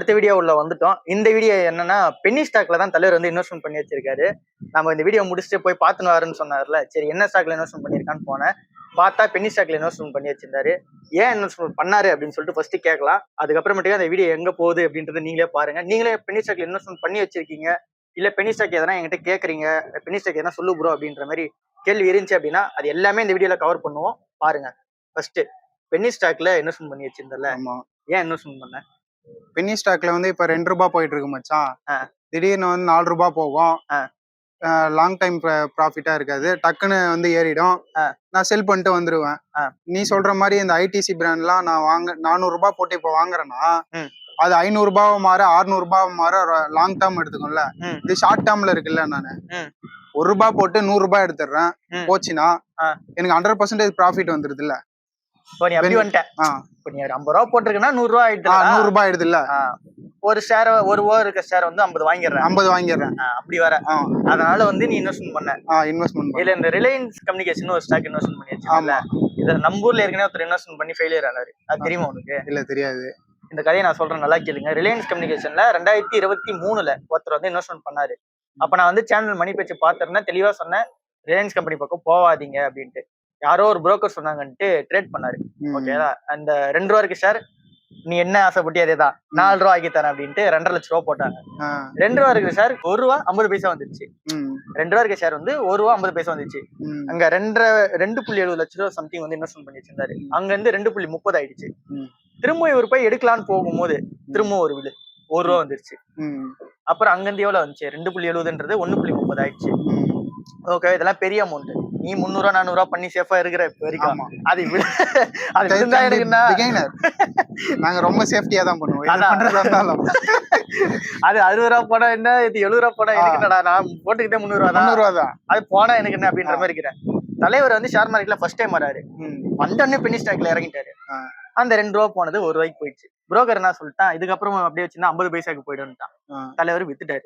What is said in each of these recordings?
அடுத்த வீடியோ உள்ள வந்துட்டோம். இந்த வீடியோ என்னன்னா பென்னி ஸ்டாக்ல தான் தலைவர் வந்து இன்வெஸ்ட்மெண்ட் பண்ணி வச்சிருக்காரு. நம்ம இந்த வீடியோ முடிச்சுட்டு போய் பார்த்துன்னு வரேன்னு சொன்னார்ல. சரி என்ன ஸ்டாக்ல இன்வெஸ்ட்மெண்ட் பண்ணியிருக்கான்னு போனேன். பார்த்தா பென்னி ஸ்டாக்ல இன்வெஸ்ட்மெண்ட் பண்ணி வச்சிருந்தாரு. ஏன் இன்வெஸ்ட்மெண்ட் பண்ணாரு அப்படின்னு சொல்லிட்டு ஃபர்ஸ்ட் கேட்கலாம். அதுக்கப்புறமேட்டுக்கு அந்த வீடியோ எங்க போகுது அப்படின்றத நீங்களே பாருங்க. நீங்களே பென்னி ஸ்டாக்ல இன்வெஸ்ட்மெண்ட் பண்ணி வச்சிருக்கீங்க, இல்ல பென்னி ஸ்டாக் எதனா என்கிட்ட கேட்குறீங்க, பென்னி ஸ்டாக் எதனா சொல்லு ப்ரோ அப்படின்ற மாதிரி கேள்வி இருந்துச்சு அப்படின்னா அது எல்லாமே இந்த வீடியோல கவர் பண்ணுவோம். பாருங்க. ஃபர்ஸ்ட் பென்னி ஸ்டாக்ல இன்வெஸ்ட்மெண்ட் பண்ணி வச்சிருந்தல. ஏன் இன்வெஸ்ட்மெண்ட் பண்ண? பென்னி ஸ்டாக்ல வந்து இப்ப 2 ரூபாய் போயிட்டு இருக்கு மச்சான். திடீர்னு வந்து 4 ரூபாய் போகும். லாங் டைம் ப்ராஃபிட்டா இருக்காது, டக்குன்னு வந்து ஏறிடும். நான் செல் பண்ணிட்டு வந்துருவேன். நீ சொல்ற மாதிரி இந்த ஐடிசி பிராண்ட்லாம் நான் 400 ரூபாய் போட்டு இப்ப வாங்குறேன்னா அது 500 ரூபாய் மாற 600 ரூபாய் மாற லாங் டேர்ம் எடுத்துக்கும்ல. இது ஷார்ட் டேர்ம்ல இருக்குல்ல. நானு 1 ரூபாய் போட்டு 100 ரூபாய் எடுத்துடுறேன். போச்சுன்னா எனக்கு 100% ப்ராஃபிட் வந்துருது இல்ல. நீ அப்படி வந்துட்டேன். இப்ப நீ 50 ரூபா போட்டிருக்கனா 100 ரூபாய் ஆயிடுது. 100 ரூபாய் ஆயிடுது இல்ல. ஒரு ஷேர் ஒரு ஓவர் இருக்க ஷேர் வந்து 50 வாங்கிடுறேன். அப்படி வர அதனால வந்து நீ இன்வெஸ்ட்மெண்ட் பண்ண. இல்ல இந்த ரிலையன்ஸ் கம்யூனிகேஷன் ஒரு ஸ்டாக் இன்வெஸ்ட்மெண்ட் பண்ணி வச்சிருக்கல. இத நம்ம ஊர்ல ஏற்கனவே ஒருத்தர் இன்வெஸ்ட்மெண்ட் பண்ணி ஃபெயிலியர் ஆனாரு. அது தெரியுமா உனக்கு? இல்ல தெரியாது. இந்த கதையை நான் சொல்றேன், நல்லா கேளுங்க. ரிலையன்ஸ் கம்யூனிகேஷன்ல 2023ல ஒருத்தர் வந்து இன்வெஸ்ட்மெண்ட் பண்ணாரு. அப்ப நான் வந்து சேனல் மணி பேச்சு பாத்துறேன்னா தெளிவா சொன்னேன், ரிலையன்ஸ் கம்பெனி பக்கம் போவாதீங்க அப்படின்ட்டு. யாரோ ஒரு புரோக்கர் சொன்னாங்கன்ட்டு ட்ரேட் பண்ணாரு. ஓகேவா? அந்த 2 ரூபா இருக்கு ஷேர், நீ என்ன ஆசைப்பட்டி அதேதான் 4 ரூபா ஆக்கி தரேன் அப்படின்ட்டு 2.5 லட்சம் ரூபா போட்டாங்க. 2 ரூபா இருக்கிற ஷேர் 1 ரூபா 50 பைசா வந்துருச்சு. 2 ரூபா இருக்க ஷேர் வந்து 1 ரூபா 50 பைசா வந்துச்சு. அங்க 2.70 லட்சம் ரூபா சம்திங் வந்து இன்வெஸ்ட்மெண்ட் பண்ணி வச்சிருந்தாரு. அங்க இருந்து 2.30 ஆயிடுச்சு. திரும்ப இவர் போய் எடுக்கலான்னு போகும்போது திரும்ப ஒரு விழு 1 ரூபா வந்துருச்சு. அப்புறம் அங்கிருந்து எவ்வளவு வந்துச்சு? 2.70ன்றது 1.30 ஆயிடுச்சு. ஓகே, இதெல்லாம் பெரிய அமௌண்ட். நீ 300 400 பண்ணி சேஃபா இருக்கிற வரைக்கும் அது நாங்க ரொம்ப சேஃப்டியா தான் பண்ணுவோம். அது 60 ரூபா போனா என்ன, இது 70 ரூபா போனா எனக்கு என்னடா, நான் போட்டுக்கிட்டே 300 ரூபா தான், அது போனா எனக்கு என்ன அப்படின்ற மாதிரி இருக்கிறேன். தலைவர் வந்து ஷேர் மார்க்கெட்ல ஃபர்ஸ்ட் டைம் வராரு. வந்தோடனே பென்னி ஸ்டாக்ல இறங்கிட்டாரு. அந்த 2 ரூபா போனது 1 ரூபாய்க்கு போயிடுச்சு. புரோக்கர் என்ன சொல்லிட்டான், இதுக்கப்புறம் அப்படியே வச்சுன்னா 50 பைசாக்கு போயிடும்ட்டான். தலைவர் வித்துட்டாரு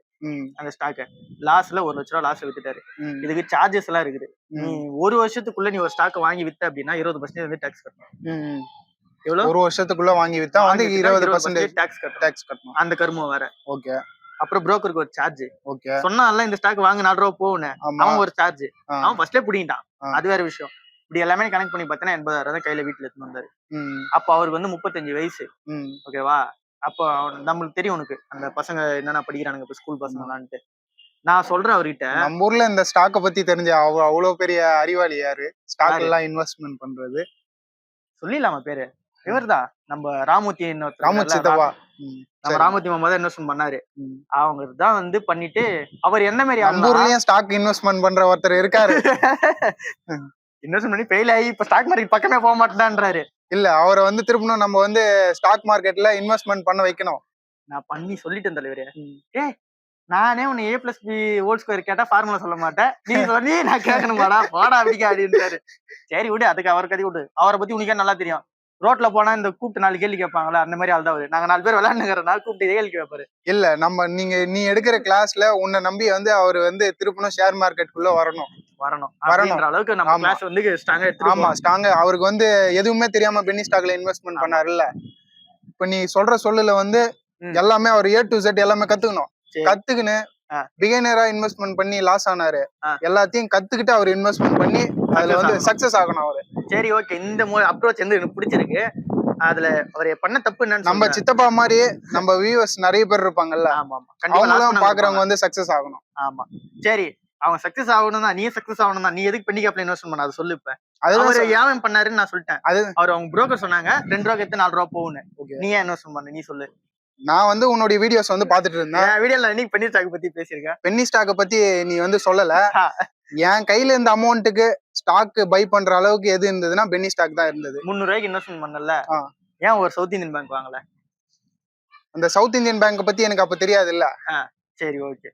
அந்த ஸ்டாக்க. லாஸ்ல 1 லட்ச ரூபா லாஸ்ல வித்துட்டாரு. இதுக்கு சார்ஜஸ் எல்லாம் இருக்குது. நீ 1 வருஷத்துக்குள்ள நீ ஒரு ஸ்டாக் வாங்கி வித்த அப்படின்னா 20% வந்து டாக்ஸ் கட்டணும். எவ்வளவு? 1 வருஷத்துக்குள்ள வாங்கி வித்தா வந்து 20% டாக்ஸ் கட்டணும். அந்த கருமம் வேற. ஓகே. அப்புறம் புரோக்கருக்கு ஒரு சார்ஜ். ஓகே. சொன்னால இந்த ஸ்டாக் வாங்க 4 ரூபா போகணும், அவன் ஒரு சார்ஜ். அவன் ஃபர்ஸ்ட்ல புடிங்கிட்டான். அது வேற விஷயம். இப்படி எல்லாமே கனெக்ட் பண்ணி பார்த்தா 80,000 கையில வீட்டுல எடுத்து வந்தாரு. அப்ப அவருக்கு வந்து 35 வயசு. ஓகேவா? அப்போ நம்மளுக்கு தெரியும் உனக்கு அந்த பசங்க என்னென்ன படிக்கிறானுங்க இப்ப ஸ்கூல் பசங்களான்ட்டு. நான் சொல்றேன் அவர்கிட்ட, நம்ம ஊர்ல இந்த ஸ்டாக்க பத்தி தெரிஞ்ச அவ்வளவு பெரிய அறிவாளி யாரு ஸ்டாக் எல்லாம் இன்வெஸ்ட்மெண்ட் பண்றது? சொல்லிடலாமா பேரு? இவர்தான் நம்ம ராமூர்த்தி. நம்ம ராமூர்த்தி மாமா தான் இன்வெஸ்ட்மெண்ட் பண்ணாரு. அவங்க தான் வந்து பண்ணிட்டு அவர் என்ன மாதிரி நம்ம ஊர்லயும் ஸ்டாக் இன்வெஸ்ட்மெண்ட் பண்ற ஒருத்தர் இருக்காரு. இன்வெஸ்ட்மெண்ட் பண்ணி ஃபெயில் ஆகி இப்ப ஸ்டாக் மார்க்கெட் பக்கமே போக மாட்டேன்றாரு. இல்ல, அவரை வந்து திரும்பணும் நம்ம வந்து ஸ்டாக் மார்க்கெட்ல இன்வெஸ்ட்மெண்ட் பண்ண வைக்கணும். நான் பண்ணி சொல்லிட்டேன் தலைவரே. நானே உன்னை A+B² கேட்டா ஃபார்முலா சொல்ல மாட்டேன், நீ சொல்லி நான் கேட்கணுமாடா, போடா அப்படிக்கா அப்படின்ட்டாரு. சரி விடு, அதுக்கு அவர் கதை விடு. அவரை பத்தி உனக்கே நல்லா தெரியும். ரோட்ல போனா இந்த கூப்பிட்டு 4 கேள்வி கேட்பாங்களா, அந்த மாதிரி ஆள் தான் அவரு. நாங்க 4 பேர் விளையாண்டுங்கிறனால கூப்பிட்டு கேள்வி கேட்பாரு. இல்ல, நம்ம நீ எடுக்கிற கிளாஸ்ல உன்னை நம்பி வந்து அவரு வந்து திருப்பணும் ஷேர் மார்க்கெட்டுக்குள்ள வரணும் அளவுக்கு நம்ம கிளாஸ் வந்து ஸ்ட்ராங்கா எடுத்து. ஆமா, ஸ்ட்ராங்கா. அவருக்கு வந்து எதுவுமே தெரியாம பென்னி ஸ்டாக்ல இன்வெஸ்ட்மெண்ட் பண்ணாருல்ல. இப்ப நீ சொல்ற சொல்லுல வந்து எல்லாமே அவர் A to Z எல்லாமே கத்துக்குன்னு பிகினரா இன்வெஸ்ட்மெண்ட் பண்ணி லாஸ் ஆனாரு. எல்லாத்தையும் கத்துக்கிட்டு அவர் இன்வெஸ்ட்மெண்ட் பண்ணி அதுல வந்து சக்சஸ் ஆகணும் அவரு. சரி, ஓகே. இந்த அப்ரோச் வந்து எனக்கு பிடிச்சிருக்கு. அதுல அவர் பண்ண தப்பு என்னன்னு, நம்ம சித்தப்பா மாதிரி நம்ம வியூவர்ஸ் நிறைய பேர் இருப்பாங்கல்ல, அவங்களும் பாக்குறவங்க வந்து சக்சஸ் ஆகணும். ஆமா, சரி. அவங்க சக்சஸ் ஆகணும் தான், நீ சக்சஸ் ஆகணும் தான். நீ எதுக்கு பென்னி கேப்ல இன்வெஸ்ட் பண்ண அதை சொல்லு. இப்ப அவர் ஏன் பண்ணாருன்னு நான் சொல்லிட்டேன். அவர் அவங்க புரோக்கர் சொன்னாங்க 2 ரூபா எடுத்து 4 ரூபா போகணும். நீ ஏன் இன்வெஸ்ட் பண்ண, நீ சொல்லு. நான் வந்து உன்னோட வீடியோஸ் வந்து பாத்துட்டு இருந்தேன். வீடியோல இன்னைக்கு பென்னி ஸ்டாக் பத்தி பேசியிருக்கேன். பென்னி ஸ்டாக் பத்தி நீ வந்து சொல்லல. என் கையில இருந்த அமௌண்ட்டுக்கு ஸ்டாக் பை பண்ற அளவுக்கு எது இருந்ததுன்னா பென்னி ஸ்டாக் தான் இருந்தது. 300 ரூபாய்க்கு இன்வெஸ்ட்மெண்ட் பண்ணல. ஏன் ஒரு சவுத் இந்தியன் பேங்க் வாங்கல? அந்த சவுத் இந்தியன் பேங்க் பத்தி எனக்கு அப்ப தெரியாது இல்ல. சரி, ஓகே.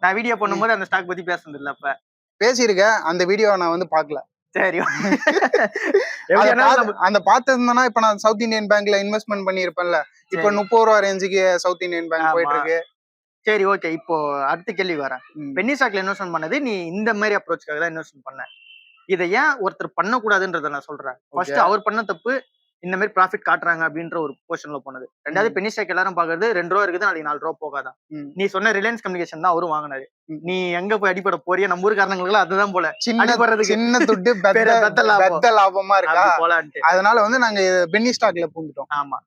நான் வீடியோ பண்ணும்போது அந்த ஸ்டாக் பத்தி பேசுனது இல்ல. அப்ப பேசியிருக்கேன். அந்த வீடியோவை நான் வந்து பாக்கல. சரி, அந்த பாத்திருந்தேன்னா இப்ப நான் சவுத் இந்தியன் பேங்க்ல இன்வெஸ்ட்மெண்ட் பண்ணிருப்பேன்ல. இப்ப 30 ரூபா ரேஞ்சுக்கு சவுத் இந்தியன் பேங்க் போயிட்டு இருக்கு. சரி, ஓகே. இப்போ அடுத்த கேள்வி வரேன். பென்னி ஸ்டாக்ல இன்வெஸ்ட்மெண்ட் பண்ணது நீ இந்த மாதிரி அப்ரோச்சுக்காக தான் இன்வெஸ்ட்மெண்ட் பண்ண. இதை ஏன் ஒருத்தர் பண்ணக்கூடாதுன்றத நான் சொல்றேன். ஃபர்ஸ்ட் அவர் பண்ண தப்பு, இந்த மாதிரி ப்ராஃபிட் காட்டுறாங்க அப்படின்ற ஒரு போர்ஷன்ல போனது. ரெண்டாவது பென்னி ஸ்டாக் எல்லாரும் பாக்குறது 2 ரூபா இருக்குது, நாளைக்கு 4 ரூபா போகாதான். நீ சொன்ன ரிலையன்ஸ் கம்யூனிகேஷன் தான் அவரும் வாங்கினாரு. நீ எங்க போய் அடிப்பட போறிய, நம்ம ஊருக்காரங்களுக்கு அதுதான் போல சின்ன துட்டு பெத்த லாபமா இருக்கா போலான்ட்டு. அதனால வந்து நாங்க பென்னி ஸ்டாக்ல பூந்துட்டோம். ஆமா,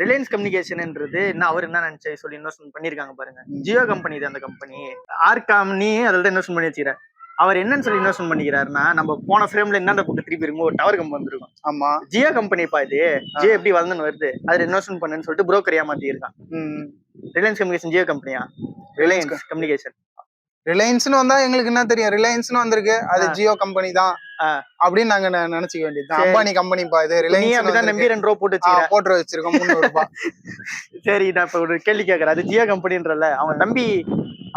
ரிலையன்ஸ் கம்யூனிகேஷன்ன்றது என்ன, அவர் என்ன நினைச்சு சொல்லி இன்வெஸ்ட்மெண்ட் பண்ணிருக்காங்க பாருங்க. ஜியோ கம்பெனி இது, அந்த கம்பெனி ஆர்காம்னி அதுல தான் இன்வெஸ்ட்மெண்ட் பண்ணி வச்சுக்கிறேன். அவர் என்னன்னு சொல்லி இன்வெஸ்ட்மெண்ட் பண்ணிக்கிறாருன்னா, நம்ம போன ஃப்ரேம்ல என்ன போட்டு திருப்பி இருக்கும், ஒரு டவர் கம்பெனி வந்திருக்கும். ஆமா, ஜியோ கம்பெனிப்பா இது, ஜியோ எப்படி வளர்ந்துன்னு வருது, அதுல இன்வெஸ்ட்மெண்ட் பண்ணுன்னு சொல்லிட்டு புரோக்கர் ஏமாத்தி இருக்கான். ரிலையன்ஸ் கம்யூனிகேஷன் ஜியோ கம்பெனியா? Reliance communication. ரிலையன்ஸ்னு வந்தா எங்களுக்கு என்ன தெரியும், ரிலையன்ஸ்னு வந்திருக்கு, அது ஜியோ கம்பெனி தான் அப்படின்னு நாங்க நினைச்சுக்க வேண்டியது. அம்பானி கம்பெனி பா இது. ரிலையன்ஸ் நம்பி 2 ரூபா போட்டு வச்சிருக்கோம், 300 ரூபாய். சரி, நான் இப்ப ஒரு கேள்வி கேட்கறேன். அது ஜியோ கம்பெனின்றல, அவங்க தம்பி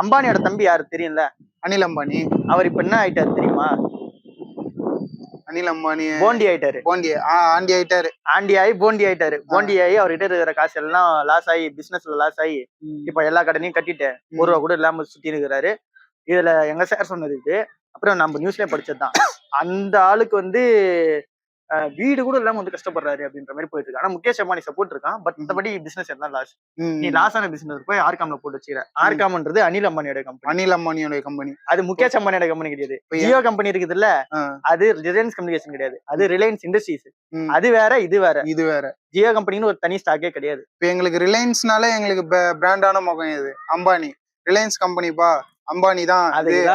அம்பானியோட தம்பி யாரு தெரியும்ல? அனில் அம்பானி. அவர் இப்ப என்ன ஆயிட்டாரு தெரியுமா? அனில் அம்பானி போண்டி ஆயிட்டாரு. ஆண்டி ஆயிட்டாரு. ஆண்டி ஆகி போண்டி ஆயிட்டாரு. போண்டி ஆகி அவர்கிட்ட இருக்கிற காசு எல்லாம் லாஸ் ஆகி, பிசினஸ்ல லாஸ் ஆகி, இப்ப எல்லா கடனையும் கட்டிட்டு 1 ரூபா கூட இல்லாம சுத்தி இருக்கிறாரு. இதுல எங்க சார் சொன்னது இது, அப்புறம் நம்ம நியூஸ்லயே படிச்சதுதான். அந்த ஆளுக்கு வந்து வீடு கூட இல்லாம வந்து கஷ்டப்படுறாரு அப்படின்ற மாதிரி போயிட்டு இருக்கு. ஆனா முகேஷ் அம்பானி சப்போர்ட் இருக்கான், பட் மத்தபடி பிசினஸ் எல்லாம் லாஸ். நீ லாஸ் ஆன பிசினஸ் போய் ஆர்காம்ல போட்டு வச்சுக்கிற. ஆர்காம்ன்றது அனில் அம்பானியோட கம்பெனி. அனில் அம்பானியோட கம்பெனி, அது முகேஷ் அம்பானியோட கம்பெனி கிடையாது. ஜியோ கம்பெனி இருக்குது இல்ல, அது ரிலையன்ஸ் கம்யூனிகேஷன் கிடையாது, அது ரிலையன்ஸ் இண்டஸ்ட்ரீஸ். அது வேற, இது வேற. இது வேற. ஜியோ கம்பெனின்னு ஒரு தனி ஸ்டாக்கே கிடையாது. இப்ப எங்களுக்கு ரிலையன்ஸ்னால எங்களுக்கு பிராண்டான முகம் இது அம்பானி. ரிலையன்ஸ் கம்பெனிப்பா, அம்பானி தான்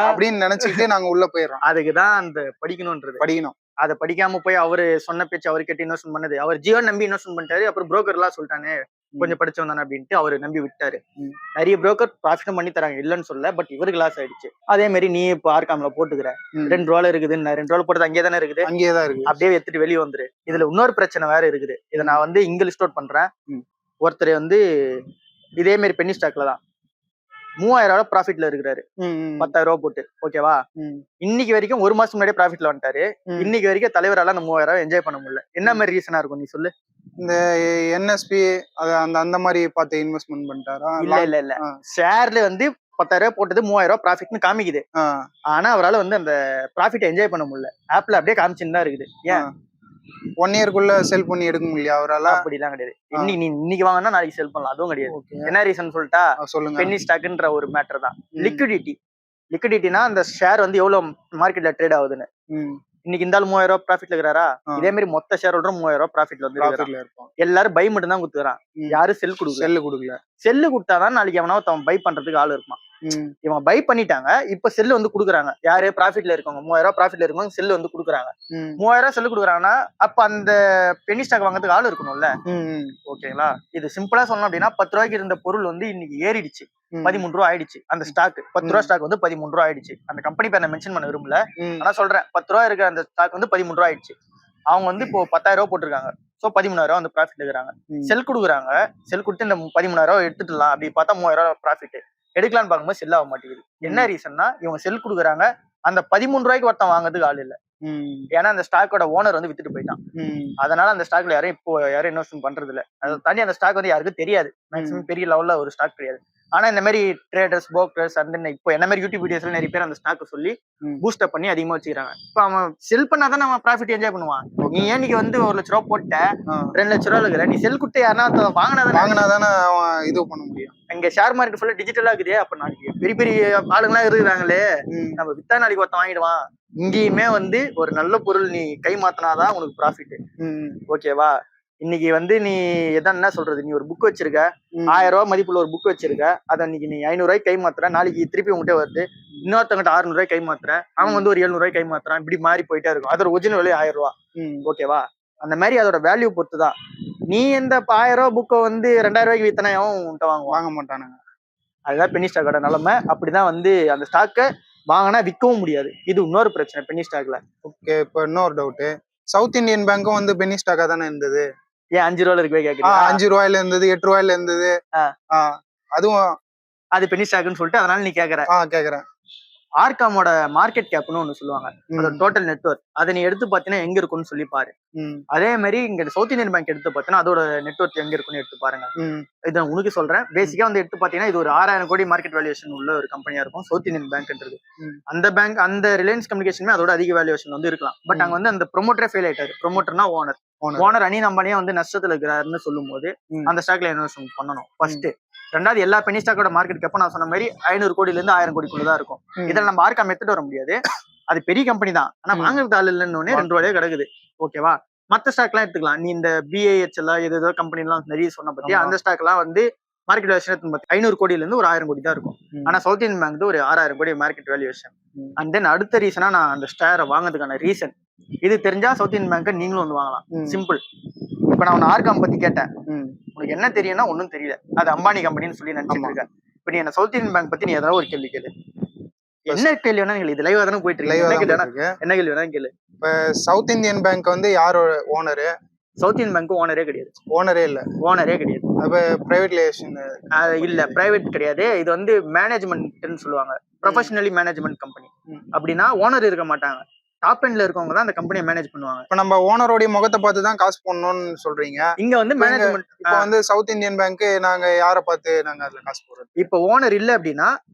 அப்படின்னு நினைச்சுட்டு நாங்க உள்ள போயிடுறோம். அதுக்குதான் அந்த படிக்கணும். அதை படிக்காம போய் அவரு சொன்ன பேச்சு அவரு கேட்டு இன்வெஸ்ட்மெண்ட் பண்ணது. அவர் ஜியோ நம்பி இன்வெஸ்ட்மெண்ட் பண்ணிட்டாரு. அப்புறம் புரோக்கர் எல்லாம் சொல்லிட்டானே கொஞ்சம் படிச்சவன் தானே அப்படின்ட்டு அவரு நம்பி விட்டாரு. நிறைய புரோக்கர் ப்ராஃபிட்டும் பண்ணி தராங்க, இல்லன்னு சொல்ல, பட் இவருக்கு லாஸ் ஆயிடுச்சு. அதே மாதிரி நீ இப்ப ஆர்காம்ல போட்டுக்கிற 2 ரூபாய் இருக்குது, 2 ரூபாய் போட்டது அங்கேயே தானே இருக்குது, அப்படியே எடுத்துட்டு வெளியே வந்துரு. இதுல இன்னொரு பிரச்சனை வேற இருக்குது. இதை நான் வந்து இங்க லிஸ்ட் அவுட் பண்றேன். ஒருத்தர் வந்து இதே மாதிரி பென்னி ஸ்டாக்ல தான் 3000 ரூபாய் ப்ராஃபிட்ல இருக்கிறாரு, 10,000 ரூபாய் போட்டு. ஓகேவா? இன்னைக்கு வரைக்கும் 1 மாசம் முன்னாடியே ப்ராஃபிட்ல வந்துட்டாரு. இன்னைக்கு வரைக்கும் தலைவரால அந்த 3000 ரூபாய் என்ஜாய் பண்ண முடியல. என்ன மாதிரி ரீசனா இருக்கும் நீ சொல்லு? இந்த என்எஸ்பி அந்த மாதிரி பார்த்து இன்வெஸ்ட்மெண்ட் பண்ணிட்டாரா? இல்ல ஷேர்ல வந்து 10,000 ரூபாய் போட்டது 3000 ரூபாய் ப்ராஃபிட்னு காமிக்குது. ஆனா அவரால் வந்து அந்த ப்ராஃபிட் என்ஜாய் பண்ண முடியல. ஆப்ல அப்படியே காமிச்சுன்னு தான் இருக்குது. ஏன் 1 இயர்க்குள்ள செல் பண்ணி எடுக்க முடியல அவரால? அப்படிலாம் கிடையாது. இன்னைக்கு வாங்கினா நாளைக்கு செல் பண்ணலாம், அதுவும் கிடையாது. என்ன ரீசன் சொல்லிட்டா, சொல்லுங்க. பென்னி ஸ்டாக்ன்ற ஒரு மேட்டர் தான். லிக்விடிட்டினா அந்த ஷேர் வந்து எவ்வளவு மார்க்கெட்ல ட்ரேட் ஆகுதுன்னு. இன்னைக்கு இந்த 3000 ரூபாய் ப்ராஃபிட்ல இருக்கிறாரா, இதே மாதிரி மொத்த ஷேர் ஹோல்டரும் 3000 ரூபாய் ப்ராஃபிட்ல வந்து எல்லாரும் பை மட்டும் தான் குடுத்துறான். யாரும் செல் கொடுக்கல. செல்லு கொடுத்தாதான் நாளைக்கு எவனா அவன் பை பண்றதுக்கு ஆள் இருப்பான். இவன் பை பண்ணிட்டாங்க, இப்ப செல்லு வந்து குடுக்குறாங்க. யாரு ப்ராஃபிட்ல இருக்கவங்க 3000 ரூபாய் ப்ராஃபிட்ல இருக்கவங்க செல்லு வந்து குடுக்குறாங்க. 3000 ரூபாய் செல்லு குடுக்குறாங்கன்னா அப்ப அந்த பென்னி ஸ்டாக் வாங்குறதுக்கு ஆள் இருக்கணும்ல. ஓகேங்களா? இது சிம்பிளா சொல்லணும் அப்படின்னா 10 ரூபாய்க்கு இருந்த பொருள் வந்து இன்னைக்கு ஏறிடுச்சு, 13 ரூபாய் ஆயிடுச்சு. அந்த ஸ்டாக் 10 ரூபாய் ஸ்டாக் வந்து 13 ரூபாய் ஆயிடுச்சு. அந்த கம்பெனி பேர் நான் மென்ஷன் பண்ண விரும்பல, ஆனா சொல்றேன் 10 ரூபாய் இருக்கிற அந்த ஸ்டாக் வந்து 13 ரூபாய் ஆயிடுச்சு. அவங்க வந்து இப்போ 10,000 ரூபாய் போட்டிருக்காங்க. சோ 13,000 ரூபாய் வந்து ப்ராஃபிட் எடுக்கிறாங்க. செல் கொடுக்குறாங்க. செல் கொடுத்து இந்த 13,000 ரூபாய் எடுத்துடலாம் அப்படி பார்த்தா 3000 ரூபாய் ப்ராஃபிட் எடுக்கலான்னு பார்க்கும்போது செல் ஆக மாட்டேங்குது. என்ன ரீசன்னா, இவங்க செல் கொடுக்குறாங்க, அந்த 13 ரூபாய்க்கு ஒருத்தன் வாங்குறதுக்கு ஆள் இல்ல. ஏன்னா அந்த ஸ்டாக்கோட ஓனர் வந்து வித்துட்டு போயிட்டான். அதனால அந்த ஸ்டாக்ல யாரும் இன்வெஸ்ட்மெண்ட் பண்றது இல்ல. அதை தாண்டி அந்த ஸ்டாக் வந்து யாருக்கும் தெரியாது. மேக்ஸிமம் பெரிய லெவல்ல ஒரு ஸ்டாக் கிடையாது. ஆனா இந்த மாதிரி ட்ரேடர்ஸ், புரோக்கர்ஸ் அண்ட் இப்போ என்ன மாதிரி யூடியூப் வீடியோஸ்ல நிறைய பேர் அந்த ஸ்டாக் சொல்லி பூஸ்ட் அப் பண்ணி அதிகமா வச்சுக்கிறாங்க. இப்ப அவன் செல் பண்ணாதான் அவன் ப்ராஃபிட் என்ஜாய் பண்ணுவான். நீ ஏன்னிக்கு வந்து 1 லட்ச ரூபாய் போட்ட 2 லட்ச ரூபாய் இருக்கிற, நீ செல் குட்டை யாருன்னா வாங்கினாதானே அவன் இது பண்ண முடியும். இங்க ஷேர் மார்க்கெட் ஃபுல்லா டிஜிட்டலா இருக்குது. அப்ப நாளைக்கு பெரிய பெரிய ஆளுங்கெல்லாம் இருக்கிறாங்களே, நம்ம வித்தா நாளைக்கு ஒருத்தன் வாங்கிடுவான். இங்கேயுமே வந்து ஒரு நல்ல பொருள் நீ கை மாத்தினாதான் உனக்கு ப்ராஃபிட். ஓகேவா? இன்னைக்கு வந்து நீ என்ன சொல்றது, நீ ஒரு புக் வச்சிருக்க, 1000 ரூபாய் மதிப்புள்ள ஒரு புக் வச்சிருக்க, அதை இன்னைக்கு நீ 500 ரூபாய்க்கு கை மாத்துற, நாளைக்கு திருப்பி உங்ககிட்ட வருது, இன்னொருத்தங்கிட்ட 600 ரூபாய் கை மாத்துற, அவன் வந்து ஒரு 700 ரூபாய் கை மாத்துறான். இப்படி மாறி போயிட்டே இருக்கும். அதோட ஒரிஜினல் விலை 1000 ரூபாய். ஓகேவா? அந்த மாதிரி அதோட வேல்யூ பொறுத்துதான். நீ இந்த 1000 ரூபாய் புக்கை வந்து 2000 ரூபாய்க்கு வித்தனா உன்கிட்ட வாங்க மாட்டானுங்க. அதுதான் பென்னி ஸ்டாக்கோட நிலைமை. அப்படிதான் வந்து அந்த ஸ்டாக்கை வாங்கினா விற்கவும் முடியாது. இது இன்னொரு பிரச்சனை பென்னி ஸ்டாக்ல. ஓகே, இப்போ இன்னொரு டவுட், சவுத் இந்தியன் பேங்க்கும் வந்து பென்னி ஸ்டாக்கா தானே இருந்தது? ஏன் 5 ரூபாயில இருக்கவே கேக்குறீங்க? 5 ரூபாயில இருந்தது, 8 ரூபாயில இருந்தது. அதுவும் அது பென்னி ஸ்டாக்னு சொல்லிட்டு அதனால நீ கேக்குற? கேக்குறேன். ஆர்காமோட மார்க்கெட் கேப்னு ஒண்ணு சொல்லுவாங்க, அதோட டோட்டல் நெட்வொர்க். அதை நீ எடுத்து பாத்தீங்கன்னா எங்க இருக்குன்னு சொல்லி பாரு. அதே மாதிரி இங்க சவுத் இந்தியன் பேங்க் எடுத்து பாத்தீங்கன்னா அதோட நெட்வொர்க் எங்க இருக்குன்னு எடுத்து பாருங்க. இதை உனக்கு சொல்றேன். பேசிக்கா வந்து எடுத்து பாத்தீங்கன்னா இது ஒரு 6000 கோடி மார்க்கெட் வேல்யூவேஷன் உள்ள ஒரு கம்பெனியா இருக்கும் சவுத் இந்தியன் பேங்க்ன்றது. அந்த பேங்க் அந்த ரிலையன்ஸ் கம்யூனிகேஷனுமே அதோட அதிக வேல்யூவேஷன் வந்து இருக்கலாம். பட் அங்க வந்து அந்த ப்ரொமோட்டரே ஃபெயில் ஆயிட்டாரு. ப்ரொமோட்டர்னா ஓனர் அனில் அம்பானியே வந்து நஷ்டத்துல இருக்கிறாருன்னு சொல்லும் போது அந்த ஸ்டாக்ல இன்வெஸ்ட்மெண்ட் பண்ணணும் ஃபர்ஸ்ட். ரெண்டாவது, எல்லா பெனி ஸ்டாக்கோட மார்க்கெட் கேப் நான் சொன்ன மாதிரி 500 கோடியில இருந்து 1000 கோடிக்குள்ளதான் இருக்கும். இதில் நம்ம ஆர்காம் எடுத்துட்டு வர முடியாது. அது பெரிய கம்பெனி தான், ஆனா வாங்குறது ஆள் இல்லைன்னு 2 ரூபாயே கிடக்குது. ஓகேவா? மத்த ஸ்டாக் எல்லாம் எடுத்துக்கலாம். நீ இந்த BIHL ஏதோ கம்பெனி எல்லாம் நிறைய சொன்ன பத்தி அந்த ஸ்டாக் எல்லாம் வந்து மார்க்கெட் வேல்யூவேஷன் 500 கோடியில இருந்து ஒரு 1000 கோடி தான் இருக்கும். ஆனா சவுத் இந்தியன் பேங்க் ஒரு 6000 கோடி மார்க்கெட் வேல்யூவேஷன். அண்ட் தென் அடுத்த ரீசனா நான் அந்த ஸ்டாரை வாங்குறதுக்கான ரீசன் இது தெரிஞ்சா சவுத் இந்தியன் பேங்க் நீங்களும் வந்து வாங்கலாம். சிம்பிள். இப்ப நான் ஆர்காம் பத்தி கேட்டேன், உனக்கு என்ன தெரியும்னா ஒன்னும் தெரியல, அது அம்பானி கம்பெனின்னு சொல்லி நினைச்சிட்டு இருக்க. இப்ப நீ என்ன சவுத் இந்தியன் பேங்க் பத்தி நீ ஏதாவது ஒரு கேள்வி கேளு. என்ன கேள்வி வேணா கேளு, இது லைவா தானே போயிட்டு இருக்கு. என்ன கேள்வி வேணா கேளு. இப்ப சவுத் இந்தியன் பேங்க் வந்து யாரோட ஓனரு? சவுத் இந்தியன் பேங்க் ஓனரே கிடையாது. ஓனரே கிடையாது. அப்ப பிரைவேட்லைசேஷன் இல்ல, பிரைவேட் கிடையாது. இது வந்து மேனேஜ்மெண்ட்னு சொல்லுவாங்க, ப்ரொஃபஷனலி மேனேஜ்மெண்ட் கம்பெனி. அப்படின்னா ஓனர் இருக்க மாட்டாங்க, டாப் எண்ட்ல இருக்கவங்க தான் அந்த கம்பெனியை மேனேஜ் பண்ணுவாங்க. இப்ப நம்ம ஓனரோட முகத்தை பார்த்து தான் காசு போடணும்னு சொல்றீங்க. இங்க வந்து மேனேஜ்மெண்ட். இப்ப வந்து சவுத் இந்தியன் பேங்க் நாங்க யாரை பார்த்து நாங்க அதுல காசு போடுறோம்? இப்ப ஓனர் இல்ல அப்படின்னா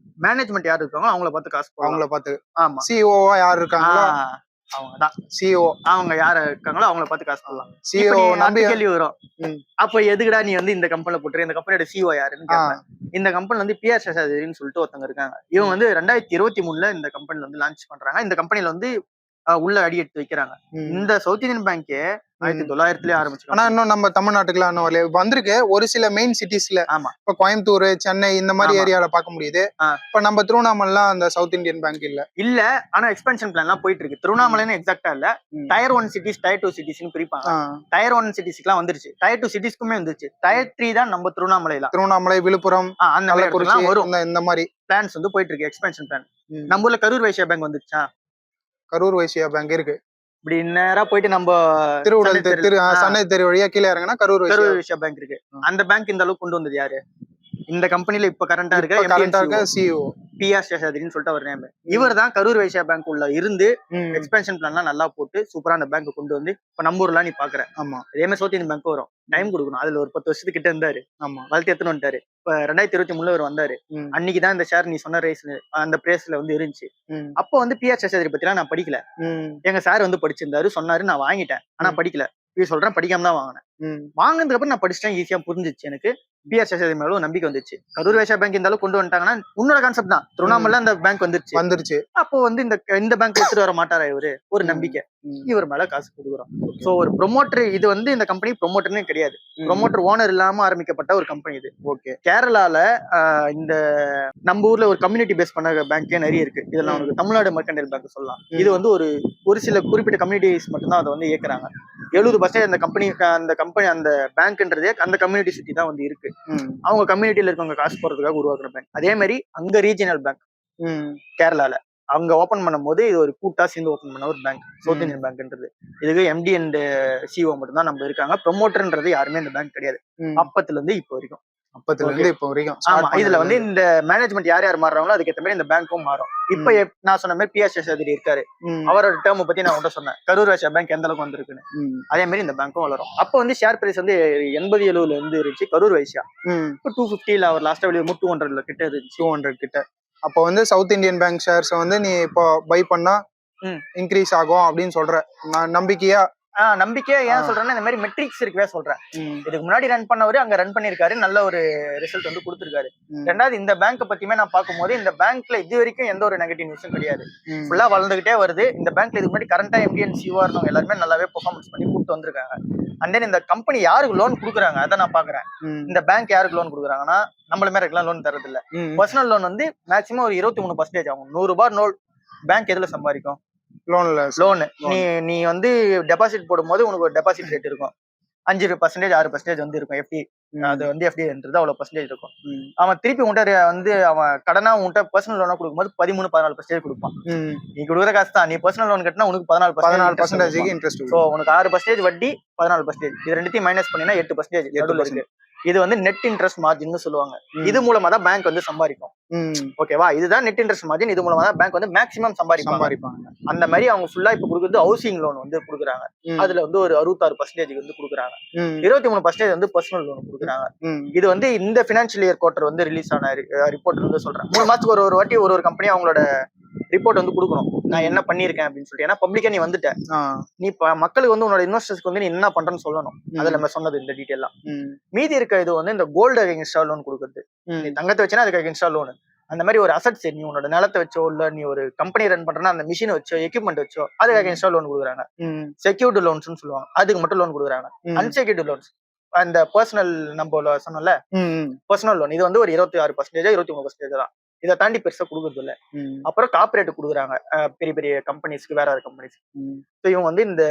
மேனேஜ்மெண்ட் யார் இருக்காங்க அவங்கள பார்த்து காசு போடுவோம். அவங்கள பார்த்து. ஆமா, சிஓவா யார் இருக்காங்களோ அவங்கதான் சிஓ. அவங்க யார இருக்காங்களோ அவங்கள பார்த்து காசு போடலாம். சிஓ நம்பி கேள்வி வரும், அப்ப எதுக்குடா நீ வந்து இந்த கம்பெனில போட்டுரு, இந்த கம்பெனியோட சிஓ யாருன்னு கேட்பேன். இந்த கம்பெனில வந்து PR சேஷாத்ரின்னு சொல்லிட்டு ஒருத்தவங்க இருக்காங்க. இவங்க வந்து 2023 இந்த கம்பெனில வந்து லான்ச் பண்றாங்க. இந்த கம்பெனில வந்து உள்ள அடி எடுத்து வைக்கிறாங்க. இந்த சவுத் இந்தியன் பேங்க் 1900 ஆரம்பிச்சு. ஆனா இன்னும் நம்ம தமிழ்நாட்டுக்குலாம் இன்னும் வந்திருக்கு ஒரு சில மெயின் சிட்டிஸ்ல. இப்ப கோயம்புத்தூர், சென்னை இந்த மாதிரி ஏரியால பார்க்க முடியுது. இப்ப நம்ம திருவண்ணாமலைலாம் அந்த சவுத் இந்தியன் பேங்க் இல்ல. ஆனா எக்ஸ்பென்ஷன் பிளான் எல்லாம் போயிட்டு இருக்கு. திருவண்ணாமலைன்னு எக்ஸாக்டா இல்ல, டயர் 1 சிட்டிஸ், டயர் 2 சிட்டிஸ்னு பிரிப்பாங்க. டயர் 1 சிட்டிஸ்க்கு எல்லாம் வந்துருச்சு, டயர் 2 சிட்டிஸ்க்குமே வந்துருச்சு. டயர் 3 தான் நம்ம திருவண்ணாமலை, விழுப்புரம், அந்த மாதிரி வரும். இந்த மாதிரி பிளான்ஸ் வந்து போயிட்டு இருக்கு, எக்ஸ்பென்ஷன் பிளான். நம்ம ஊர்ல கரூர் வைசியா பேங்க் வந்துருச்சா? கரூர் வைசியா பேங்க் இருக்கு. இப்படி நேரா போயிட்டு நம்ம சென்னை தெரு வழியா கீழே இறங்கினா கரூர் வைசியா பேங்க் இருக்கு. அந்த பேங்க் இந்த அளவுக்கு கொண்டு வந்தது யாரு? இந்த கம்பெனில இப்ப கரண்டா இருக்க CEO PR சேஷாத்ரின்னு சொல்லிட்டு அவர் நேம். இவர் தான் கரூர் வைசியா பேங்க் உள்ள இருந்து எக்ஸ்பென்ஷன் பிளான்லாம் நல்லா போட்டு சூப்பரா அந்த பேங்க் கொண்டு வந்து இப்ப நம்ம ஊர்லாம் நீ பாக்குற. ஆமா, அதே மாதிரி சவுத் இந்தியன் பேங்க் வரும், டைம் கொடுக்கணும். அதுல ஒரு 10 வருஷத்துக்கு கிட்ட இருந்தாரு. ஆமா, வளர்த்து எடுத்துன்னு வந்துட்டாரு. இப்ப 2023 அவர் வந்தாரு. அன்னைக்குதான் இந்த ஷேர் நீ சொன்ன ரேஸ் அந்த பிரேஸ்ல வந்து இருந்துச்சு. அப்போ வந்து PR சேஷாத்ரி பத்திலாம் நான் படிக்கல. எங்க சார் வந்து படிச்சிருந்தாரு, சொன்னாரு, நான் வாங்கிட்டேன். ஆனா படிக்கல. சொல்றேன், படிக்காம தான் வாங்கினேன். வாங்கினதுக்கு அப்புறம் நான் படிச்சிட்டேன், ஈஸியா புரிஞ்சிச்சு எனக்கு. PR சேஷாத்ரி மேல நம்பிக்கை வந்துச்சு. கரூர் வைசியா பேங்க் இந்த அளவுக்கு கொண்டு வந்துட்டாங்கன்னா உன்னோட கான்செப்ட் தான். திருவண்ணாமலை அந்த பேங்க் வந்துருச்சு. அப்போ வந்து இந்த பேங்க் எடுத்துட்டு வர மாட்டாரா இவரு? ஒரு நம்பிக்கை, இவர் மேல காசு கொடுக்குறோம். சோ ஒரு ப்ரொமோட்டர், இது வந்து இந்த கம்பெனி ப்ரொமோட்டர்னே கிடையாது. ப்ரொமோட்டர் ஓனர் இல்லாம ஆரம்பிக்கப்பட்ட ஒரு கம்பெனி இது. ஓகே, கேரளால இந்த நம்ம ஊர்ல ஒரு கம்யூனிட்டி பேஸ் பண்ண பேங்கே நிறைய இருக்கு. இதெல்லாம் உனக்கு தமிழ்நாடு மெர்கன்டைல் பேங்க் சொல்லலாம். இது வந்து ஒரு சில குறிப்பிட்ட கம்யூனிட்டிஸ் மட்டும்தான் அதை வந்து இயக்குறாங்க. 70% அந்த கம்பெனி அந்த பேங்க்ன்றதே அந்த கம்யூனிட்டி சுத்தி தான் வந்து இருக்கு. அவங்க கம்யூனிட்டியில இருக்கவங்க காசு போறதுக்காக உருவாக்குற பேங்க். அதே மாதிரி அங்க ரீஜனல் பேங்க் கேரளால அங்க ஓபன் பண்ணும் போது இது ஒரு கூட்டா சேர்ந்து ஓபன் பண்ண ஒரு பேங்க் சவுத் இந்தியன் பேங்க்ன்றது. இதுக்கு MD அண்ட் CEO மட்டும் தான் நம்ம இருக்காங்க. ப்ரொமோட்டர்ன்றது யாருமே இந்த பேங்க் கிடையாது. அப்பத்துல இருந்து இப்போ வரைக்கும். ஆமா, இதுல வந்து இந்த மேனேஜ்மெண்ட் யார் யார் மாறுறாங்களோ அதுக்கேற்ற மாதிரி இந்த பேங்க்கும் மாறும். இப்ப நான் சொன்ன மாதிரி PR சேஷாத்ரி இருக்காரு, அவரோட டேர்ம் பத்தி நான் உங்கள்கிட்ட சொன்னேன். கரூர் வைசியா பேங்க் எந்த அளவுக்கு வந்திருக்குன்னு. அதே மாதிரி இந்த பேங்க்கும் வளரும். அப்ப வந்து ஷேர் பிரைஸ் வந்து 80-70 இருந்து இருந்துச்சு கரூர் வைசியா. இப்போ 250 அவர் லாஸ்டா வெளியே 200 கிட்ட இருந்துச்சு. 200 கிட்ட. அப்போ வந்து சவுத் இந்தியன் பேங்க் ஷேர்ஸ் வந்து நீ இப்போ பை பண்ணா இன்க்ரீஸ் ஆகும் அப்படின்னு சொல்ற நம்பிக்கையா? நம்பிக்கையா ஏன் சொல்றேன்னா, இந்த மாதிரி மெட்ரிக்ஸ் இருக்கவே சொல்றேன். இதுக்கு முன்னாடி ரன் பண்ணவரு அங்க ரன் பண்ணிருக்காரு, நல்ல ஒரு ரிசல்ட் வந்து கொடுத்திருக்காரு. ரெண்டாவது, இந்த பேங்க் பத்தியுமே நான் பார்க்கும்போது இந்த பேங்க்ல இது வரைக்கும் எந்த ஒரு நெகட்டிவ் நியூஸும் கிடையாது. ஃபுல்லா வளர்ந்துகிட்டே வருது. இந்த பேங்க்ல இதுக்கு முன்னாடி கரண்டா MD அண்ட் CEO இருந்தவங்க எல்லாருமே நல்லாவே பெர்ஃபார்மன்ஸ் பண்ணி கூப்பிட்டு வந்திருக்காங்க. அண்ட் தென் இந்த கம்பெனி யாருக்கு லோன் கொடுக்குறாங்க அதை நான் பாக்குறேன். இந்த பேங்க் யாருக்கு லோன் கொடுக்குறாங்கன்னா நம்மள மாதிரி இருக்கலாம் லோன் தரது இல்ல. பர்சனல் லோன் வந்து மேக்சிமம் ஒரு 23% ஆகும். 100 ரூபாய் நோட் பேங்க் எதுல சம்பாதிக்கும்? லோன். நீ வந்து டெபாசிட் போடும்போது உனக்கு ஒரு டெபாசிட் ரேட் இருக்கும். 5%, 6% வந்து இருக்கும். FD அது வந்து FDன்றது அவ்வளவு பர்சன்டேஜ் இருக்கும். அவன் திருப்பி உன்கிட்ட வந்து அவன் கடனா உன்கிட்ட பர்சனல் லோனா கொடுக்கும்போது 13-14% கொடுப்பான். நீ கொடுக்குற காசு தான். நீ பர்சனல் லோன் கட்டினா உனக்கு 14% இன்ட்ரெஸ்ட். ஸோ உனக்கு 6% வட்டி, 14%. இது ரெண்டுத்தையும் மைனஸ் பண்ணினா 8% நடுவில் இருக்கு. இது வந்து நெட் இன்ட்ரெஸ்ட் மார்ஜின் சொல்லுவாங்க. இது மூலமா தான் பேங்க் வந்து சம்பாதிக்கும். ஓகேவா? இதுதான் நெட் இன்ட்ரெஸ்ட் மார்ஜின். இது மூலமா தான் பேங்க் வந்து மேக்ஸிமம் சம்பாதிப்பாங்க. அந்த மாதிரி அவங்க ஃபுல்லா இப்ப கொடுக்குறது ஹவுசிங் லோன் வந்து கொடுக்குறாங்க. அதுல வந்து ஒரு 66% வந்து கொடுக்குறாங்க. 23% வந்து பர்சனல் லோன் கொடுக்குறாங்க. இது வந்து இந்த பினான்சியல் இயர் குவார்டர் வந்து ரிலீஸ் ஆன ரிப்போர்ட் வந்து சொல்றேன். 3 மாசத்துக்கு ஒரு வாட்டி ஒரு கம்பெனி அவங்களோட ரிப்போர்ட் வந்து கொடுக்கணும். நான் என்ன பண்ணிருக்கேன் அப்படின்னு சொல்லிட்டு. ஏன்னா பப்ளிக்கா நீ வந்துட்ட, நீ மக்களுக்கு வந்து உன்னோட இன்வெஸ்டர்ஸ்க்கு வந்து நீ என்ன பண்றேன்னு சொல்லணும். அதுல நம்ம சொன்னது இந்த டீட்டெயிலாம். மீதி இருக்க இது வந்து இந்த கோல்டு அகைன்ஸ்டா லோன் கொடுக்குறது. நீ தங்கத்தை வச்சுன்னா அதுக்கு அகைன்ஸ்டா லோன். அந்த மாதிரி ஒரு அசட்ஸ் நீ உன்னோட நிலத்தை வச்சோ இல்ல நீ ஒரு கம்பெனி ரன் பண்றனா அந்த மிஷினை வச்சோ எக்யூப்மெண்ட் வச்சோ அதுக்கு அகைன்ஸ்டா லோன் கொடுக்குறாங்க. செக்யூர்டு லோன்ஸ்னு சொல்லுவாங்க. அதுக்கு மட்டும் லோன் கொடுக்குறாங்க. அன்செக்யூர்டு லோன்ஸ் அந்த பர்சனல் நம்ம சொன்னோம்ல பர்சனல் லோன், இது வந்து ஒரு 26% 23% தான். இதை தாண்டி பெருசா கொடுக்கறது இல்ல. அப்புறம் கார்பரேட் கொடுக்குறாங்க பெரிய பெரிய கம்பெனிஸ்க்கு, வேற கம்பெனிஸ்க்கு. இவங்க வந்து இந்த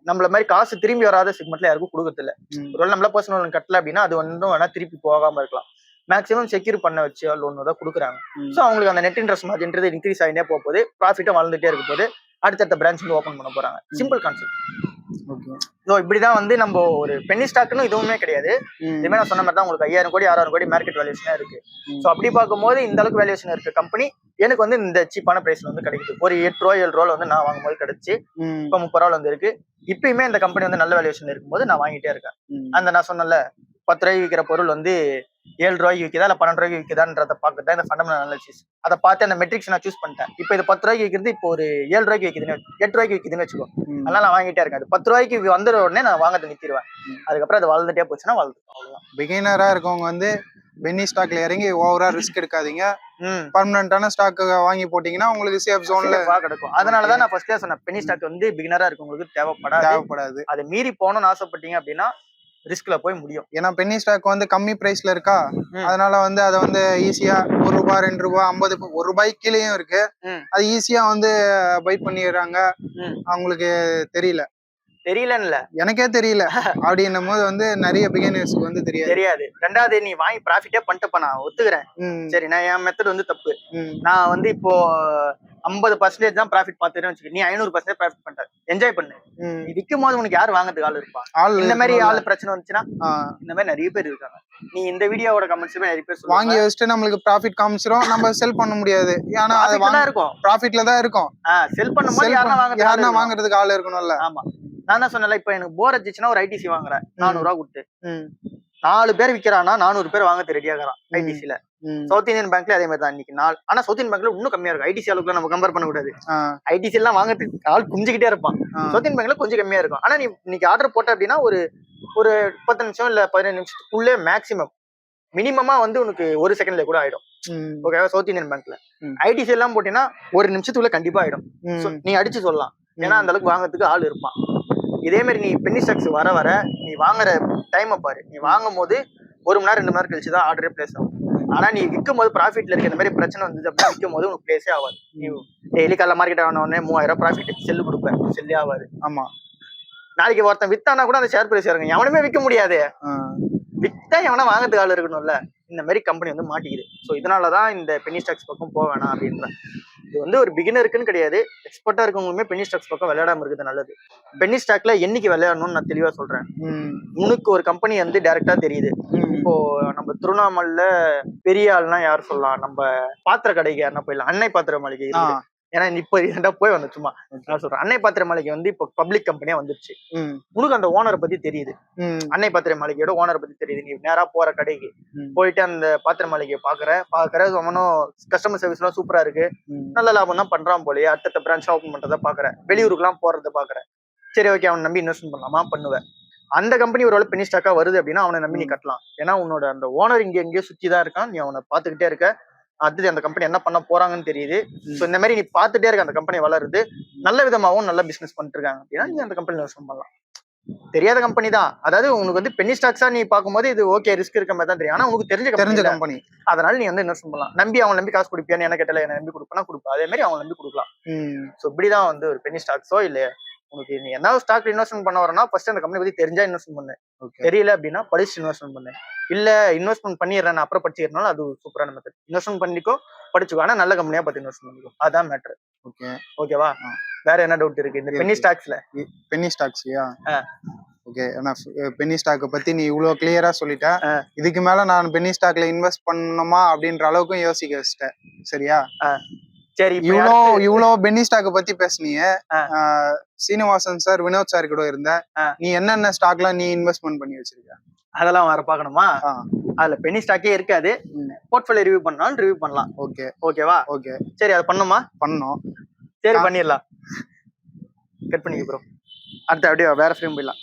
நம்மள மாதிரி காசு திரும்பி வராத செக்மெண்ட்ல யாருக்கும் கொடுக்கறது இல்ல. ஒருவேளை நம்மள பர்சனல் லோன் கட்டல அப்படின்னா அது வந்து வேணா திருப்பி போகாம இருக்கலாம். மேக்ஸிமம் செக்யூர் பண்ண வச்சு லோன் தான் கொடுக்குறாங்க. ஸோ அவங்களுக்கு அந்த நெட் இன்ட்ரெஸ்ட் மார்ஜின்றது இன்க்ரீஸ் ஆகிட்டே போகுது. ப்ராஃபிட்டும் வளர்ந்துட்டே இருக்க போது. அடுத்தடுத்த பிரான்ச் வந்து ஓப்பன் பண்ண போறாங்க. Simple concept. ஸோ இப்படிதான் வந்து நம்ம ஒரு பென்னி ஸ்டாக்னு இதுவுமே கிடையாது. இதுமே நான் சொன்ன மாதிரி தான் உங்களுக்கு 5000 கோடி 6000 கோடி மார்க்கெட் வேல்யூஷனா இருக்கு. ஸோ அப்படி பார்க்கும்போது இந்த அளவுக்கு வேல்யூஷன் இருக்க கம்பெனி எனக்கு வந்து இந்த சீப்பான பிரைஸ்ல வந்து கிடைக்குது. ஒரு 8 ரூபா 7 ரூபாய் வந்து நான் வாங்கும்போது கிடைச்சு இப்போ 30 ரூபாய் வந்து இருக்கு. இப்பயுமே இந்த கம்பெனி வந்து நல்ல வேல்யூஷன் இருக்கும்போது நான் வாங்கிட்டே இருக்கேன். அந்த நான் சொன்னல 10 ரூபாய்க்கு விற்கிற பொருள் வந்து 7 ரூபாய்க்கு விற்குதா இல்ல 12 ரூபாய்க்கு விற்குதான்றத பார்க்கறது இந்த ஃபண்டமெண்டல் அனாலிசிஸ். அதை பார்த்து அந்த மெட்ரிக்ஸ் நான் சூஸ் பண்ணிட்டேன். இப்போ இது 10 ரூபாய்க்கு விற்கிறது இப்போ ஒரு 7 ரூபாய்க்கு விற்குதுன்னு 8 ரூபாய்க்கு விற்குதுன்னு வச்சுக்கோ. அதனால நான் வாங்கிட்டே இருக்கேன். அது 10 ரூபாய்க்கு வந்துற உடனே நான் வாங்கறது நிறுத்திடுவேன். அதுக்கப்புறம் அது வளர்ந்துட்டே போச்சுன்னா வளர்ந்துடும். அவ்வளவுதான். பிகினரா இருக்கவங்க வந்து பென்னி ஸ்டாக்ல இறங்கி ஓவரா ரிஸ்க் எடுக்காதீங்க. பர்மனன்டான ஸ்டாக் வாங்கி போட்டீங்கன்னா உங்களுக்கு சேஃப் ஜோன்ல கிடைக்கும். அதனாலதான் நான் ஃபர்ஸ்டே சொன்னேன், பென்னி ஸ்டாக் வந்து பிகினரா இருக்கவங்களுக்கு தேவைப்படாது. அதை மீறி போகணும்னு ஆசைப்பட்டீங்க அப்படின்னா ரிஸ்க்ல போய் முடியும். ஏன்னா பென்னி ஸ்டாக் வந்து கம்மி பிரைஸ்ல இருக்கா, அதனால வந்து அதை வந்து ஈஸியா 1 ரூபாய் 2 ரூபாய் 50 1 ரூபாய்க்கு கீழேயும் இருக்கு. அது ஈஸியா வந்து பை பண்ணிடுறாங்க. அவங்களுக்கு தெரியலன்னு எனக்கே தெரியல அப்படின்னும் போது வந்து நிறைய பிகினர்ஸ்க்கு வந்து தெரியாது. ரெண்டாவது நீ வாங்கி ப்ராஃபிட்டே பண்ணிட்டு நான் ஒத்துக்கிறேன். சரி, நான் என் மெத்தட் வந்து தப்பு. நான் வந்து இப்போ 50% தான் ப்ராஃபிட் பார்த்துன்னு வச்சுக்க. நீ 500% ப்ராஃபிட் பண்ணிட்ட, என்ஜாய் பண்ணு. நீ விற்கும் போது உனக்கு யாரு வாங்குறதுக்கு ஆள் இருப்பா? இந்த மாதிரி ஆள் பிரச்சனை வந்துச்சுன்னா இந்த மாதிரி நிறைய பேர் இருக்காங்க. நீ இந்த வீடியோவோட கமெண்ட்ஸ்ல நிறைய பேர் வாங்கி வச்சுட்டு நம்மளுக்கு ப்ராஃபிட் காமிச்சிரும், நம்ம செல் பண்ண முடியாது. ஏன்னா அது இருக்கும், ப்ராஃபிட்ல தான் இருக்கும். செல் பண்ணும்போது யாரா வாங்குறதுக்கு ஆள் இருக்கணும்ல. ஆமா, நான் தான் சொன்னல, இப்ப எனக்கு போர் அடிச்சுன்னா ஒரு ஐடிசி வாங்குறேன் 400 ரூபா கொடுத்து. 4 பேர் விற்கிறான்னா 400 பேர் வாங்க ரெடியாகிறான் ஐடிசில. சவுத் இந்தியன் பேங்க்ல அதே மாதிரி தான் இன்னைக்கு நாள். ஆனா சவுத் இந்தியன் பேங்க்ல இன்னும் கம்மியா இருக்கும். ஐடிசி அளவுக்கு நம்ம கம்பேர் பண்ண கூடாது. ஐடிசி எல்லாம் வாங்குறதுக்கு ஆள் குஞ்சுக்கிட்டே இருப்பான். சவுத் இந்தியன் பேங்க்ல கொஞ்சம் கம்மியா இருக்கும். ஆனா நீ இன்னைக்கு ஆர்டர் போட்ட அப்படின்னா ஒரு 10 நிமிஷம் இல்ல 15 நிமிஷத்துக்குள்ளே மேக்சிமம் மினிமமா வந்து உனக்கு 1 செகண்ட்ல கூட ஆயிடும். ஓகேவா? சவுத் இந்தியன் பேங்க்ல ஐடிசி எல்லாம் போட்டீங்கன்னா 1 நிமிஷத்துக்குள்ள கண்டிப்பா ஆயிடும். நீ அடிச்சு சொல்லலாம். ஏன்னா அந்த அளவுக்கு வாங்குறதுக்கு ஆள் இருப்பான். இதே மாதிரி நீ பென்னி ஸ்டாக்ஸ் வர வர நீ வாங்குற டைமை பாரு. நீ வாங்கும் போது 1 மணி நேரம் 2 மணி நேரம் கழிச்சுதான் ஆர்டரே பிளேஸ் ஆகும். ஆனா நீ விற்கும் போது ப்ராஃபிட்ல இருக்க இந்த மாதிரி பிரச்சனை வந்து அப்படின்னா விற்கும் போது உனக்கு பிளேஸே ஆகாது. நீ டெய்லி காலைல மார்க்கெட் ஆனோடனே 3000 ப்ராஃபிட் செல்லு கொடுப்பேன், செல்லே ஆகாது. ஆமா, நாளைக்கு ஒருத்தன் வித்தானா கூட அந்த ஷேர் பிரைஸ் இறங்கும். எவனுமே விற்க முடியாது. வித்தா எவனா வாங்கிறதுக்கு ஆள் இருக்கணும்ல. இந்த மாதிரி கம்பெனி வந்து மாட்டிக்குது. ஸோ இதனாலதான் இந்த பென்னி ஸ்டாக்ஸ் பக்கம் போக வேணாம் அப்படின்ற. இது வந்து ஒரு பிகினருக்குன்னு கிடையாது, எக்ஸ்பர்ட்டா இருக்கவங்களுமே பென்னி ஸ்டாக்ஸ் பக்கம் விளையாடாம இருக்குது நல்லது. பென்னி ஸ்டாக்ல என்னைக்கு விளையாடணும்னு நான் தெளிவா சொல்றேன். உனக்கு ஒரு கம்பெனி வந்து டைரக்டா தெரியுது. இப்போ நம்ம திருவண்ணாமலையில பெரிய ஆள்னா யார் சொல்லலாம்? நம்ம பாத்திர கடைக்கு யாருன்னா போயிடலாம். அன்னை பாத்திர மளிகை. ஏன்னா இப்ப ரீசெண்டா போய் வந்த சும்மா நான் சொல்றேன். அன்னை பாத்திர மளிகை வந்து இப்போ பப்ளிக் கம்பெனியா வந்துருச்சு. உனக்கு அந்த ஓனரை பத்தி தெரியுது. அன்னை பாத்திர மளிகையோட ஓனரை பத்தி தெரியுது. நீ நேரா போற கடைக்கு போயிட்டு அந்த பாத்திர மளிகையை பாக்குற அவனும் கஸ்டமர் சர்வீஸ் எல்லாம் சூப்பரா இருக்கு, நல்ல லாபம் தான் பண்றான் போலயே, அடுத்த பிரான்ச் ஓபன் பண்றதை பாக்குற, வெளியூருக்கு எல்லாம் போறதை பாக்குற. சரி, ஓகே, அவனை நம்பி இன்வெஸ்ட்மெண்ட் பண்ணலாமா? பண்ணுவேன். அந்த கம்பெனி ஒரு வேளை பென்னி ஸ்டாக்கா வருது அப்படின்னா அவனை நம்பி நீ கட்டலாம். ஏன்னா உன்னோட அந்த ஓனர் இங்க எங்கேயோ சுத்தி தான் இருக்கான். நீ அவனை பாத்துக்கிட்டே இருக்க. அடுத்து அந்த கம்பெனி என்ன பண்ண போறாங்கன்னு தெரியுது. ஸோ இந்த மாதிரி நீ பார்த்துட்டே இருக்க அந்த கம்பெனி வளருது, நல்ல விதமாகவும் நல்ல பிசினஸ் பண்ணிட்டு இருக்காங்க அப்படின்னா நீ அந்த கம்பெனி இன்வெஸ்ட் பண்ணலாம். தெரியாத கம்பெனி தான். அதாவது உனக்கு வந்து பென்னி ஸ்டாக்ஸா நீ பார்க்கும்போது இது ஓகே ரிஸ்க் இருக்க மாதிரி தான் தெரியும். ஆனா உனக்கு தெரிஞ்ச கம்பெனி, அதனால நீ வந்து இன்வெஸ்ட் பண்ணலாம். நம்பி அவன் நம்பி காசு கொடுப்பியான்னு என்ன கேட்டல, என்ன நம்பி கொடுப்பா கொடுப்பா. அதே மாதிரி அவன் நம்பி கொடுக்கலாம். ஸோ இப்படிதான் வந்து ஒரு பென்னி ஸ்டாக்ஸோ இல்ல உனக்கு நீ என்ன ஸ்டாக் இன்வெஸ்ட்மெண்ட் பண்ண வரனா ஃபர்ஸ்ட் அந்த கம்பெனி பத்தி தெரிஞ்சா இன்வெஸ்ட்மெண்ட் பண்ணு. தெரியல அப்படின்னா படிச்சு இன்வெஸ்ட்மெண்ட் பண்ணு. இல்ல இன்வெஸ்ட்மெண்ட் பண்ணிடுறேன் அப்புறம் படிச்சுக்கிறனால அது சூப்பரான மெத்தட். இன்வெஸ்ட்மெண்ட் பண்ணிக்கோ, படிச்சுக்கோ, ஆனா நல்ல கம்பெனியா பார்த்து இன்வெஸ்ட் பண்ணிக்கோ. அதான் மேட்ரு. ஓகேவா? வேற என்ன டவுட் இருக்கு இந்த பென்னி ஸ்டாக்ஸ்ல? பென்னி ஸ்டாக்ஸ்யா ஓகே. ஆனா பென்னி ஸ்டாக்கை பத்தி நீ இவ்வளவு கிளியரா சொல்லிட்ட. இதுக்கு மேல நான் பென்னி ஸ்டாக்ல இன்வெஸ்ட் பண்ணணுமா அப்படின்ற அளவுக்கும் யோசிக்க வச்சுட்டேன். சரியா? சரி, இவ்வளோ பென்னி ஸ்டாக்கை பத்தி பேசுனீங்க. சீனிவாசன் சார், வினோத் சார் கூட இருந்த. நீ என்னென்ன ஸ்டாக்ல நீ இன்வெஸ்ட்மெண்ட் பண்ணி வச்சிருக்க? அதெல்லாம் வர பாக்கணுமா? அதுல பென்னி ஸ்டாக்கே இருக்காது. போர்ட்ஃபோலியோ ரிவ்யூ பண்ணாலும் ரிவ்யூ பண்ணலாம். ஓகேவா? ஓகே. சரி, அதை பண்ணுமா? பண்ணணும். சரி, பண்ணிடலாம். கட் பண்ணிக்க ப்ரோ. அடுத்து அப்படியே வேற ஃப்ரேம் போயிடலாம்.